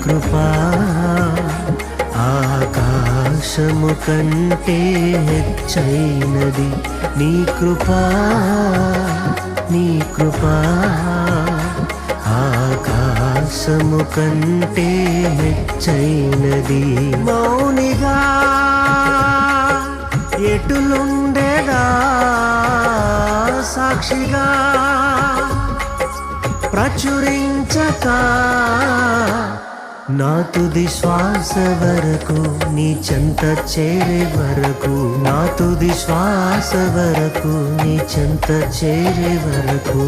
కృపా ఆకాశము కంటే హెచ్చైనది. నీ కృపా నీ కృపా ఆకాశము కంటే హెచ్చైనది. మౌనిగా ఎటులుండేదా సాక్షిగా ప్రచురించక నా తుది శ్వాస వరకు నీ చెంత చేరే వరకు, నా తుది శ్వాస వరకు నీ చెంత చేరే వరకు